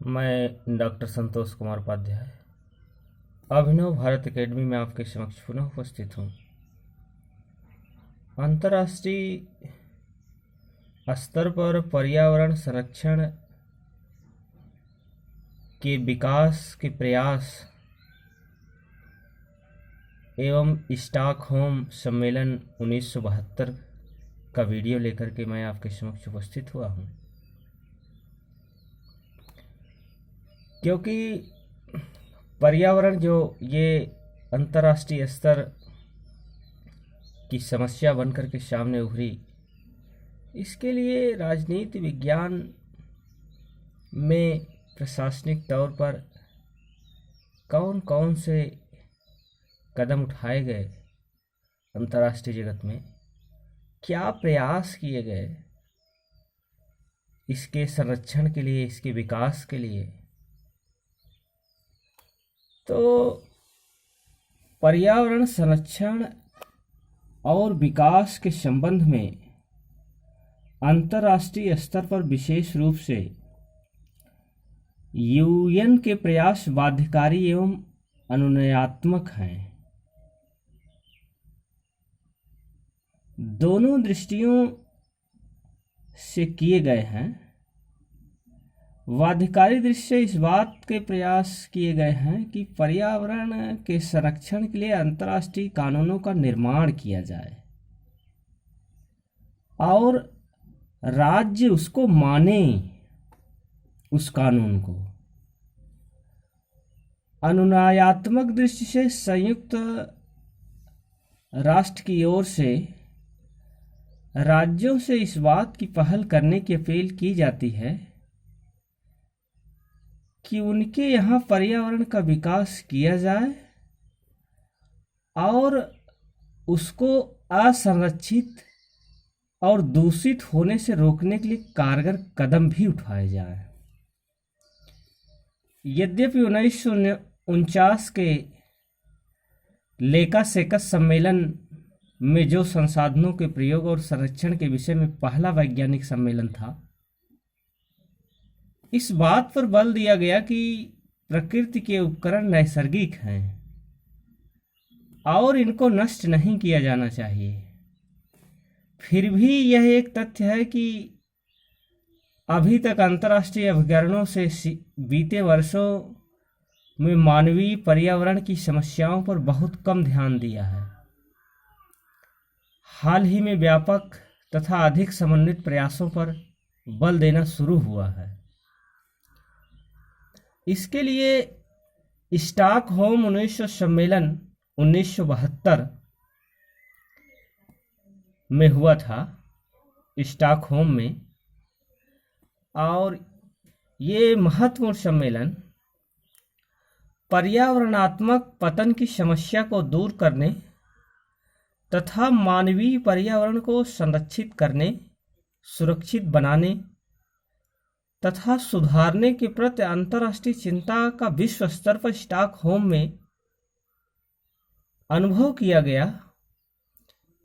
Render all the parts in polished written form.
मैं डॉक्टर संतोष कुमार उपाध्याय अभिनव भारत एकेडमी में आपके समक्ष पुनः उपस्थित हूँ। अंतर्राष्ट्रीय स्तर पर पर्यावरण संरक्षण के विकास के प्रयास एवं स्टॉकहोम सम्मेलन 1972 का वीडियो लेकर के मैं आपके समक्ष उपस्थित हुआ हूँ, क्योंकि पर्यावरण जो ये अंतर्राष्ट्रीय स्तर की समस्या बनकर के सामने उभरी, इसके लिए राजनीति विज्ञान में प्रशासनिक तौर पर कौन कौन से कदम उठाए गए, अंतर्राष्ट्रीय जगत में क्या प्रयास किए गए इसके संरक्षण के लिए, इसके विकास के लिए। तो पर्यावरण संरक्षण और विकास के संबंध में अंतर्राष्ट्रीय स्तर पर विशेष रूप से यूएन के प्रयास बाध्यकारी एवं अनुनयात्मक हैं। दोनों दृष्टियों से किए गए हैं। बाध्यकारी दृष्टि से इस बात के प्रयास किए गए हैं कि पर्यावरण के संरक्षण के लिए अंतर्राष्ट्रीय कानूनों का निर्माण किया जाए और राज्य उसको माने, उस कानून को। अनुनयात्मक दृष्टि से संयुक्त राष्ट्र की ओर से राज्यों से इस बात की पहल करने की अपील की जाती है कि उनके यहाँ पर्यावरण का विकास किया जाए और उसको असंरक्षित और दूषित होने से रोकने के लिए कारगर कदम भी उठाए जाए। यद्यपि 1949 के लेका सेकस सम्मेलन में जो संसाधनों के प्रयोग और संरक्षण के विषय में पहला वैज्ञानिक सम्मेलन था, इस बात पर बल दिया गया कि प्रकृति के उपकरण नैसर्गिक हैं और इनको नष्ट नहीं किया जाना चाहिए। फिर भी यह एक तथ्य है कि अभी तक अंतर्राष्ट्रीय अभिकरणों से बीते वर्षों में मानवीय पर्यावरण की समस्याओं पर बहुत कम ध्यान दिया है। हाल ही में व्यापक तथा अधिक समन्वित प्रयासों पर बल देना शुरू हुआ है। इसके लिए स्टॉकहोम 1900 सम्मेलन 1972 में हुआ था, स्टॉकहोम में, और ये महत्वपूर्ण सम्मेलन पर्यावरणात्मक पतन की समस्या को दूर करने तथा मानवीय पर्यावरण को संरक्षित करने, सुरक्षित बनाने तथा सुधारने के प्रति अंतर्राष्ट्रीय चिंता का विश्व स्तर पर स्टॉकहोम में अनुभव किया गया,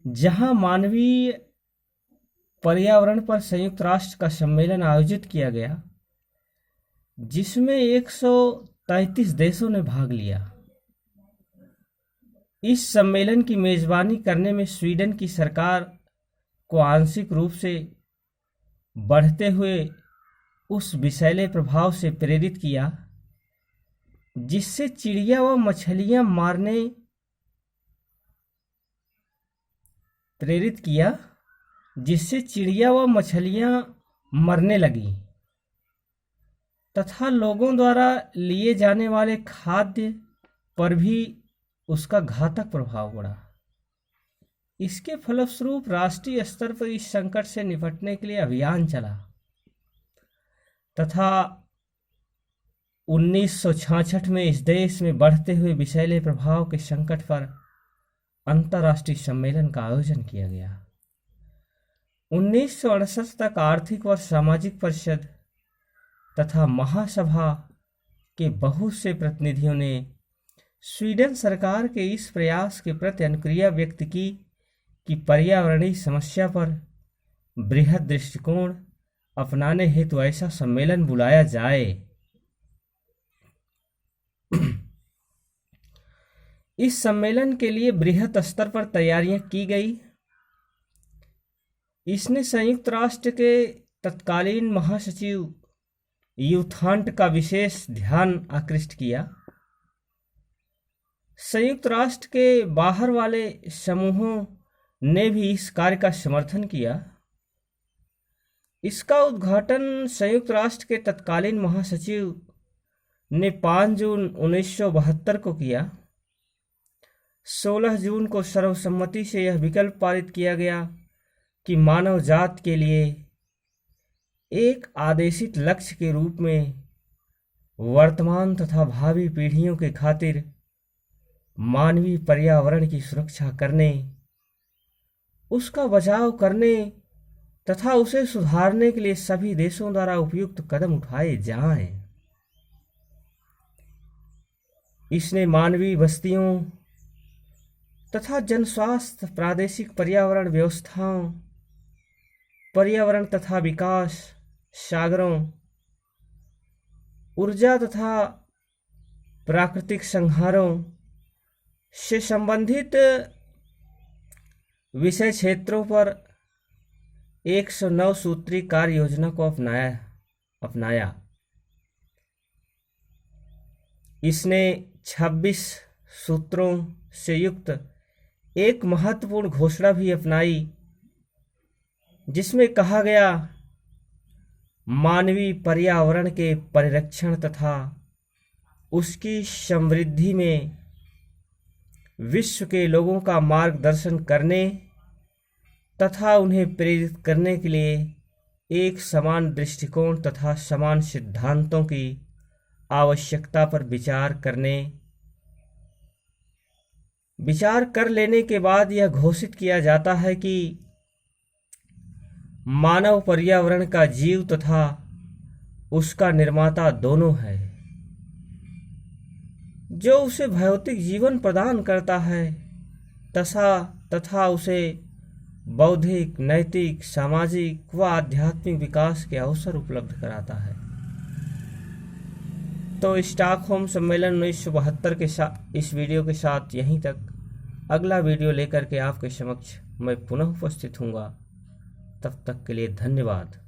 जहां मानवीय पर्यावरण पर संयुक्त राष्ट्र का सम्मेलन आयोजित किया गया, जिसमें 133 देशों ने भाग लिया। इस सम्मेलन की मेजबानी करने में स्वीडन की सरकार को आंशिक रूप से बढ़ते हुए उस विषैले प्रभाव से प्रेरित किया जिससे चिड़िया व मछलियां मरने लगी तथा लोगों द्वारा लिए जाने वाले खाद्य पर भी उसका घातक प्रभाव पड़ा। इसके फलस्वरूप राष्ट्रीय स्तर पर इस संकट से निपटने के लिए अभियान चला तथा 1966 में इस देश में बढ़ते हुए विषैले प्रभाव के संकट पर अंतर्राष्ट्रीय सम्मेलन का आयोजन किया गया। 1968 तक आर्थिक व सामाजिक परिषद तथा महासभा के बहुत से प्रतिनिधियों ने स्वीडन सरकार के इस प्रयास के प्रति अनुक्रिया व्यक्त की कि पर्यावरणीय समस्या पर बृहद दृष्टिकोण अपनाने हेतु ऐसा सम्मेलन बुलाया जाए इस सम्मेलन के लिए बृहत स्तर पर तैयारियां की गई। इसने संयुक्त राष्ट्र के तत्कालीन महासचिव यूथांट का विशेष ध्यान आकृष्ट किया। संयुक्त राष्ट्र के बाहर वाले समूहों ने भी इस कार्य का समर्थन किया। इसका उद्घाटन संयुक्त राष्ट्र के तत्कालीन महासचिव ने 5 जून 1972 को किया। 16 जून को सर्वसम्मति से यह विकल्प पारित किया गया कि मानव जात के लिए एक आदेशित लक्ष्य के रूप में वर्तमान तथा भावी पीढ़ियों के खातिर मानवीय पर्यावरण की सुरक्षा करने, उसका बचाव करने तथा उसे सुधारने के लिए सभी देशों द्वारा उपयुक्त कदम उठाए जाएं। इसने मानवीय बस्तियों तथा जनस्वास्थ्य, प्रादेशिक पर्यावरण व्यवस्थाओं, पर्यावरण तथा विकास, सागरों, ऊर्जा तथा प्राकृतिक संहारों से संबंधित विषय क्षेत्रों पर 109 सूत्री कार्य योजना को अपनाया। इसने 26 सूत्रों से युक्त एक महत्वपूर्ण घोषणा भी अपनाई, जिसमें कहा गया मानवीय पर्यावरण के परिरक्षण तथा उसकी समृद्धि में विश्व के लोगों का मार्गदर्शन करने तथा उन्हें प्रेरित करने के लिए एक समान दृष्टिकोण तथा समान सिद्धांतों की आवश्यकता पर विचार कर लेने के बाद यह घोषित किया जाता है कि मानव पर्यावरण का जीव तथा उसका निर्माता दोनों है, जो उसे भौतिक जीवन प्रदान करता है तथा उसे बौद्धिक, नैतिक, सामाजिक व आध्यात्मिक विकास के अवसर उपलब्ध कराता है। तो स्टॉकहोम सम्मेलन 1972 के साथ इस वीडियो के साथ यहीं तक। अगला वीडियो लेकर के आपके समक्ष मैं पुनः उपस्थित हूँगा। तब तक के लिए धन्यवाद।